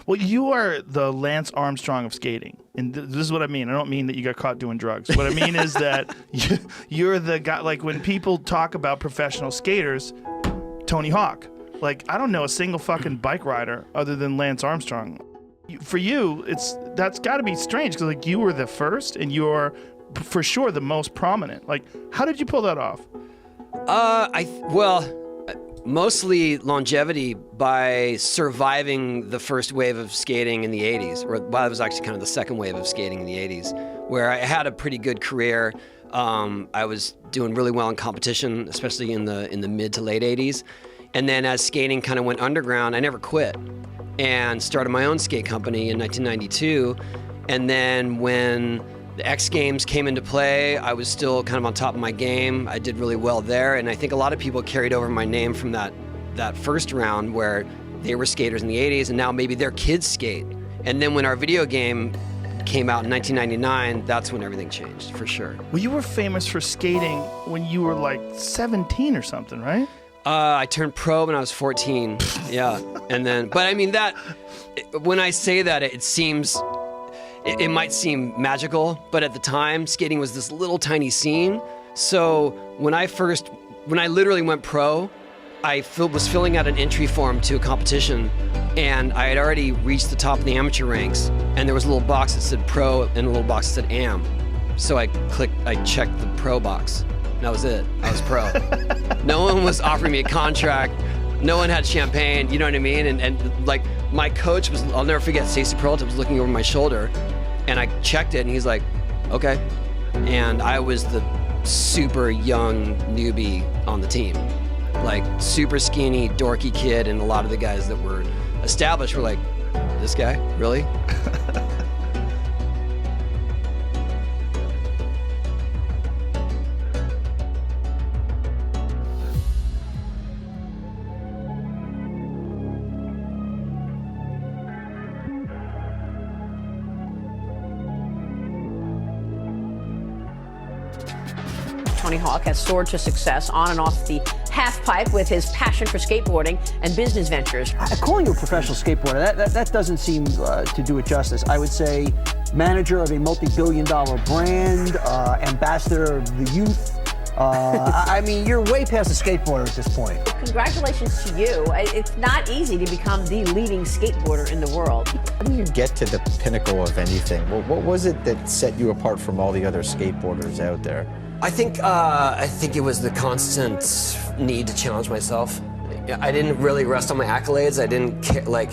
Well, you are the Lance Armstrong of skating. And this is what I mean. I don't mean that you got caught doing drugs. What I mean is that you're the guy, like when people talk about professional skaters, Tony Hawk. Like, I don't know a single fucking bike rider other than Lance Armstrong. For you, that's got to be strange because like you were the first and you're for sure the most prominent. Like, how did you pull that off? Mostly longevity by surviving the first wave of skating in the 80s, or well, it was actually kind of the second wave of skating in the 80s, where I had a pretty good career. I was doing really well in competition, especially in the mid to late 80s. And then as skating kind of went underground, I never quit and started my own skate company in 1992. And then when the X Games came into play, I was still kind of on top of my game. I did really well there, and I think a lot of people carried over my name from that first round where they were skaters in the 80s, and now maybe their kids skate. And then when our video game came out in 1999, that's when everything changed, for sure. Well, you were famous for skating when you were like 17 or something, right? I turned pro when I was 14, yeah. And then, but I mean when I say that, it might seem magical, but at the time, skating was this little tiny scene. So when I literally went pro, I was filling out an entry form to a competition, and I had already reached the top of the amateur ranks, and there was a little box that said pro and a little box that said am. So I checked the pro box, and that was it. I was pro. No one was offering me a contract. No one had champagne, you know what I mean? And like, my coach was, I'll never forget, Stacey Peralta was looking over my shoulder, and I checked it, and he's like, okay. And I was the super young newbie on the team. Like, super skinny, dorky kid, and a lot of the guys that were established were like, this guy, really? Tony Hawk has soared to success on and off the half pipe with his passion for skateboarding and business ventures. Calling you a professional skateboarder, that doesn't seem to do it justice. I would say manager of a multi-billion-dollar brand, ambassador of the youth. I mean, you're way past a skateboarder at this point. Congratulations to you. It's not easy to become the leading skateboarder in the world. How do you get to the pinnacle of anything? What was it that set you apart from all the other skateboarders out there? I think it was the constant need to challenge myself. I didn't really rest on my accolades. I didn't care, like,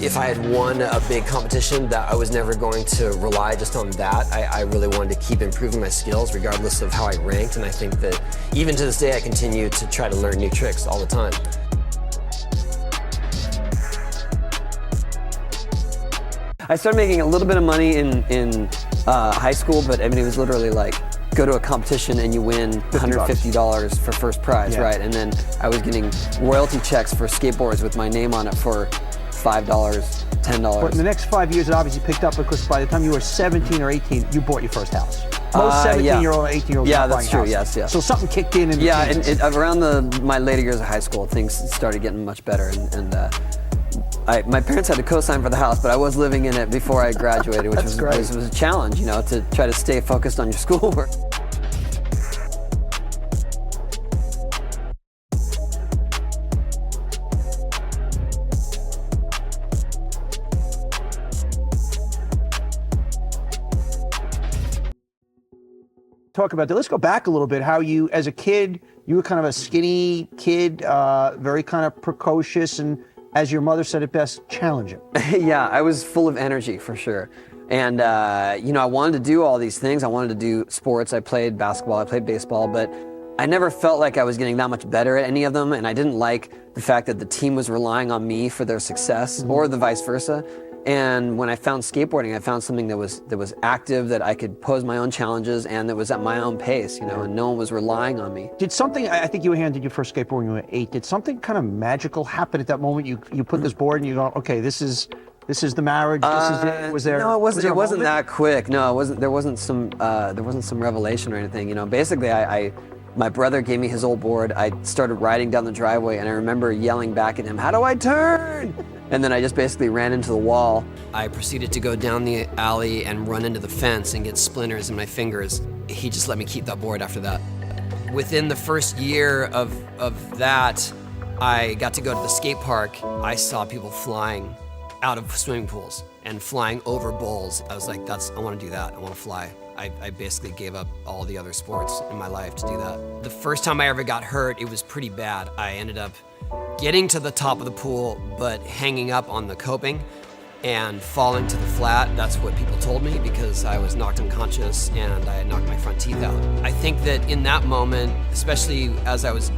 if I had won a big competition, that I was never going to rely just on that. I really wanted to keep improving my skills regardless of how I ranked, and I think that even to this day I continue to try to learn new tricks all the time. I started making a little bit of money in high school, but I mean, it was literally like, go to a competition and you win $150 for first prize, right? And then I was getting royalty checks for skateboards with my name on it for $5, $10. But in the next 5 years, it obviously picked up because by the time you were 17 or 18, you bought your first house. Most 17-year-old, 18-year-olds yeah, are buying that's true. houses. Yes. So something kicked in. Yeah, and around my later years of high school, things started getting much better, and my parents had to co-sign for the house, but I was living in it before I graduated, which was a challenge, you know, to try to stay focused on your schoolwork. Talk about that. Let's go back a little bit. How you, as a kid, you were kind of a skinny kid, very kind of precocious, and as your mother said it best, challenging. Yeah, I was full of energy for sure. And, you know, I wanted to do all these things. I wanted to do sports. I played basketball, I played baseball, but I never felt like I was getting that much better at any of them. And I didn't like the fact that the team was relying on me for their success, or the vice versa. And when I found skateboarding, I found something that was active, that I could pose my own challenges, and that was at my own pace, you know, and no one was relying on me. Did something, I think you handed your first skateboard when you were 8, did something kind of magical happen at that moment? You put this board and you go, okay, this is the marriage, this is it? Was there? No, it wasn't that quick. No, it wasn't. There wasn't some revelation or anything. You know, basically, my brother gave me his old board. I started riding down the driveway, and I remember yelling back at him, "How do I turn?" And then I just basically ran into the wall. I proceeded to go down the alley and run into the fence and get splinters in my fingers. He just let me keep that board after that. Within the first year of that, I got to go to the skate park. I saw people flying out of swimming pools and flying over bowls. I was like, I want to do that. I want to fly. I basically gave up all the other sports in my life to do that. The first time I ever got hurt, it was pretty bad. I ended up getting to the top of the pool, but hanging up on the coping and falling to the flat. That's what people told me, because I was knocked unconscious and I had knocked my front teeth out. I think that in that moment, especially as I was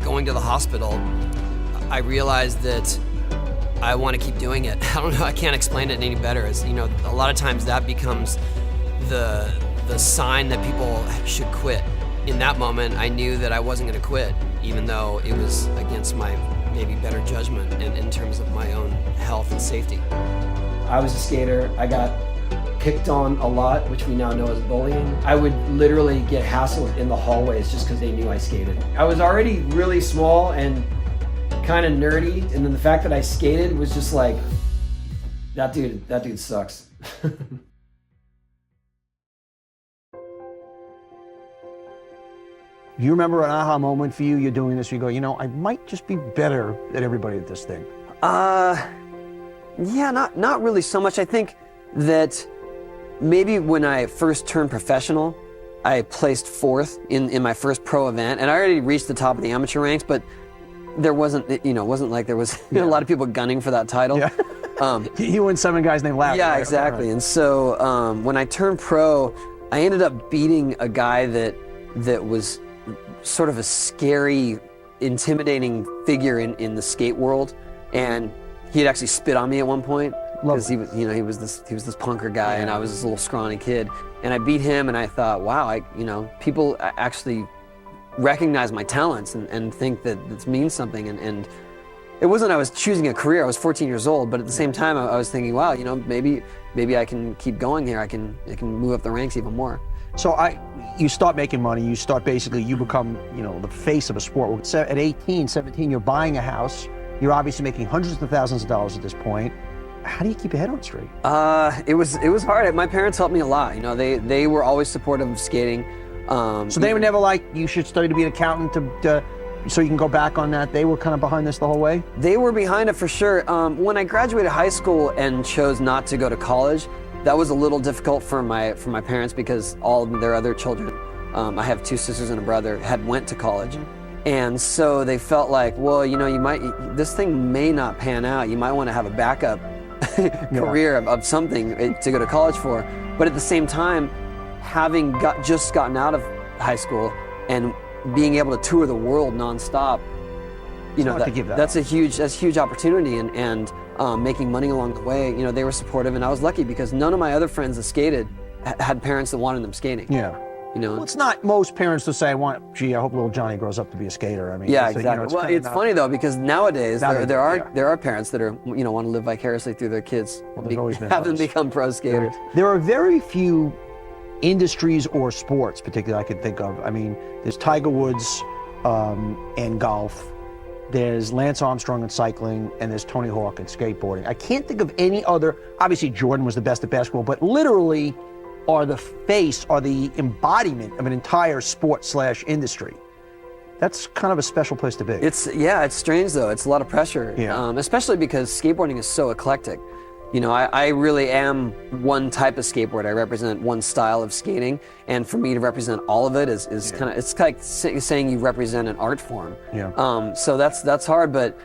going to the hospital, I realized that I want to keep doing it. I don't know, I can't explain it any better. As you know, a lot of times that becomes the sign that people should quit. In that moment, I knew that I wasn't going to quit, even though it was against my maybe better judgment in terms of my own health and safety. I was a skater. I got picked on a lot, which we now know as bullying. I would literally get hassled in the hallways just because they knew I skated. I was already really small and kind of nerdy, and then the fact that I skated was just like, that dude sucks. Do you remember an aha moment for you? You're doing this, you go, you know, I might just be better than everybody at this thing. Yeah, not really so much. I think that maybe when I first turned professional, I placed 4th in my first pro event, and I already reached the top of the amateur ranks, but there wasn't, it wasn't like there was a lot of people gunning for that title. Yeah. You and 7 guys named Larry. Yeah, right? exactly. Right. And so when I turned pro, I ended up beating a guy that was sort of a scary, intimidating figure in the skate world, and he had actually spit on me at one point because he was this punker guy, and I was this little scrawny kid, and I beat him, and I thought, wow, people actually recognize my talents and think that this means something, and it wasn't I was choosing a career. I was 14 years old, but at the same time I was thinking, wow, maybe I can keep going here. I can move up the ranks even more. So you start making money, you become, the face of a sport. At 18, 17, you're buying a house. You're obviously making hundreds of thousands of dollars at this point. How do you keep your head on straight? It was hard. My parents helped me a lot. They were always supportive of skating. So they were never like, you should study to be an accountant so you can go back on that. They were kind of behind this the whole way? They were behind it for sure. When I graduated high school and chose not to go to college, that was a little difficult for my parents because all of their other children, I have 2 sisters and a brother, had went to college. And so they felt like, well, this thing may not pan out. You might want to have a backup career of something to go to college for. But at the same time, having just gotten out of high school and being able to tour the world nonstop, that's a huge opportunity, and making money along the way. They were supportive, and I was lucky because none of my other friends that skated had parents that wanted them skating. Yeah. Well, it's not most parents to say, I hope little Johnny grows up to be a skater. I mean, yeah, exactly. It's funny though, because nowadays there are parents that are want to live vicariously through their kids, have them become pro skaters. There are very few industries or sports, particularly I could think of. I mean, there's Tiger Woods and golf. There's Lance Armstrong in cycling, and there's Tony Hawk in skateboarding. I can't think of any other. Obviously, Jordan was the best at basketball, but literally are the face, are the embodiment of an entire sport/industry. That's kind of a special place to be. It's strange though. It's a lot of pressure, especially because skateboarding is so eclectic. I really am one type of skateboarder. I represent one style of skating, and for me to represent all of it is kind of, it's like saying you represent an art form. Yeah. So that's hard, but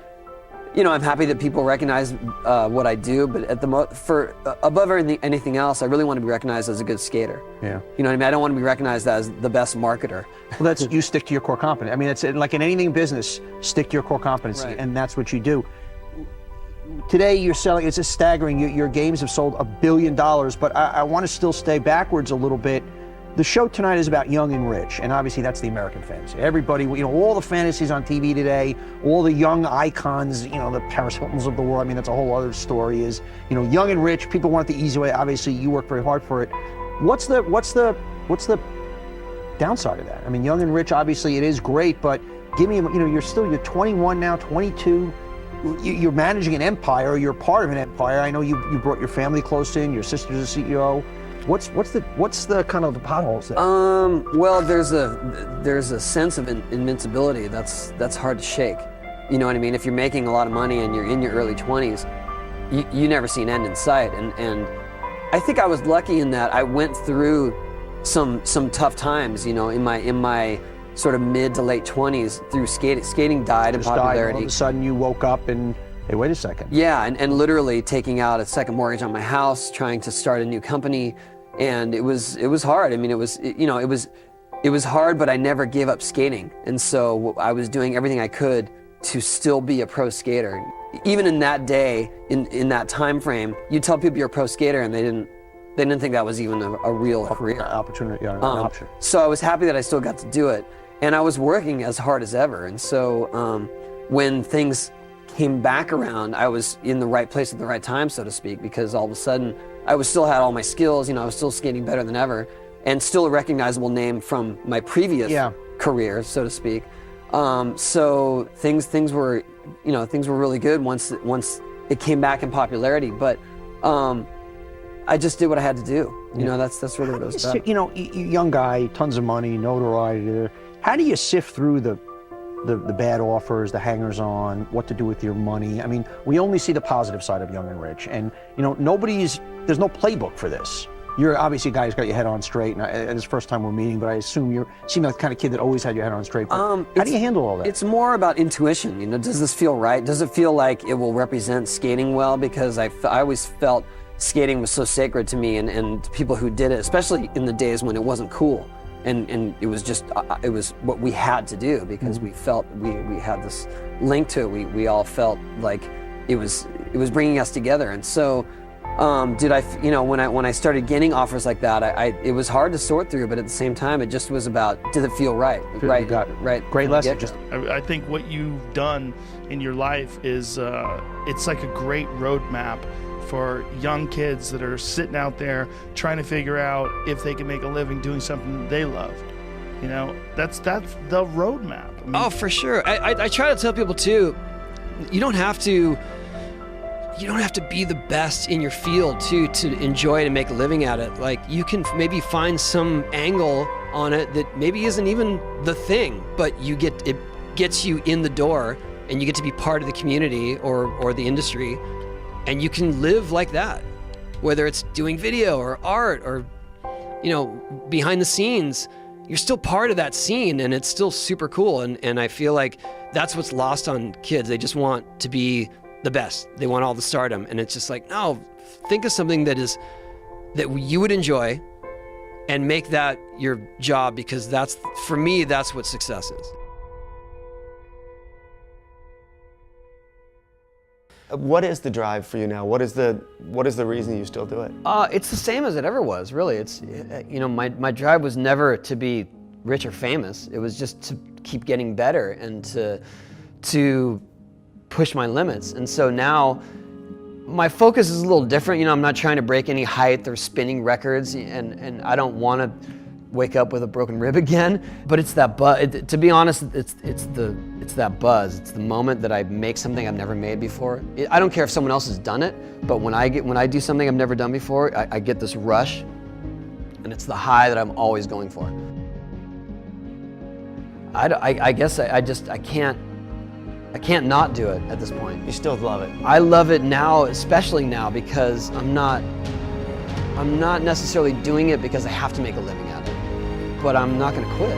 I'm happy that people recognize what I do. But above anything else, I really want to be recognized as a good skater. Yeah. You know what I mean? I don't want to be recognized as the best marketer. Well, you stick to your core competency. I mean, it's like in anything in business, stick to your core competency, right. And that's what you do. Today you're selling, it's just staggering, your games have sold $1 billion, but I want to still stay backwards a little bit. The show tonight is about young and rich, and obviously that's the American fantasy. Everybody, all the fantasies on TV today, all the young icons, the Paris Hiltons of the world, I mean, that's a whole other story, is, young and rich, people want it the easy way. Obviously you work very hard for it. What's the downside of that? I mean, young and rich, obviously it is great, but give me, you're 21 now, 22. you're managing an empire, you're part of an empire. I know you brought your family close in, your sister's a CEO. What's the kind of the potholes there? Well, there's a sense of invincibility that's hard to shake. You know what I mean? If you're making a lot of money and you're in your early 20s, you never see an end in sight. And I think I was lucky in that I went through some tough times, you know, in my sort of mid to late 20s through skating. Skating died in popularity. All of a sudden you woke up and, hey, wait a second. Yeah, and literally taking out a second mortgage on my house, trying to start a new company, and it was hard. I mean, it was hard, but I never gave up skating, and so I was doing everything I could to still be a pro skater. Even in that day, in that time frame, you tell people you're a pro skater, and they didn't think that was even a real career Opportunity, yeah, an option. So I was happy that I still got to do it, and I was working as hard as ever. And so when things came back around, I was in the right place at the right time, so to speak, because all of a sudden I still had all my skills. You know, I was still skating better than ever, and still a recognizable name from my previous career, so to speak. So things were really good once it came back in popularity. But I just did what I had to do. You know, that's really what it was about. You know, young guy, tons of money, notoriety. How do you sift through the bad offers, the hangers-on, what to do with your money? I mean, we only see the positive side of Young and Rich, and you know, there's no playbook for this. You're obviously a guy who's got your head on straight, and it's the first time we're meeting, but I assume you seem like the kind of kid that always had your head on straight. How do you handle all that? It's more about intuition. You know, does this feel right? Does it feel like it will represent skating well? Because I always felt skating was so sacred to me, and people who did it, especially in the days when it wasn't cool. And it was just, it was what we had to do because we felt we had this link to it. We all felt like it was bringing us together. And so, when I started getting offers like that, it was hard to sort through, but at the same time, it just was about, did it feel right? Right. You got it. Right. Great lesson. I think what you've done in your life is, it's like a great roadmap for young kids that are sitting out there trying to figure out if they can make a living doing something that they love. You know, that's the roadmap. I mean, oh, for sure. I try to tell people too, you don't have to be the best in your field to enjoy it and make a living at it. Like, you can maybe find some angle on it that maybe isn't even the thing, but it gets you in the door and you get to be part of the community or the industry. And you can live like that, whether it's doing video or art or, you know, behind the scenes, you're still part of that scene and it's still super cool. And I feel like that's what's lost on kids. They just want to be the best. They want all the stardom. And it's just like, no, think of something that you would enjoy and make that your job, because for me, that's what success is. What is the drive for you now? What is the reason you still do it? It's the same as it ever was, really. It's, you know, my drive was never to be rich or famous. It was just to keep getting better and to push my limits. And so now my focus is a little different. You know, I'm not trying to break any height or spinning records, and I don't want to wake up with a broken rib again. But it's that buzz. To be honest, it's that buzz. It's the moment that I make something I've never made before. I don't care if someone else has done it, but when I do something I've never done before, I get this rush, and it's the high that I'm always going for. I guess I can't not do it at this point. You still love it. I love it now, especially now, because I'm not necessarily doing it because I have to make a living at it, but I'm not going to quit.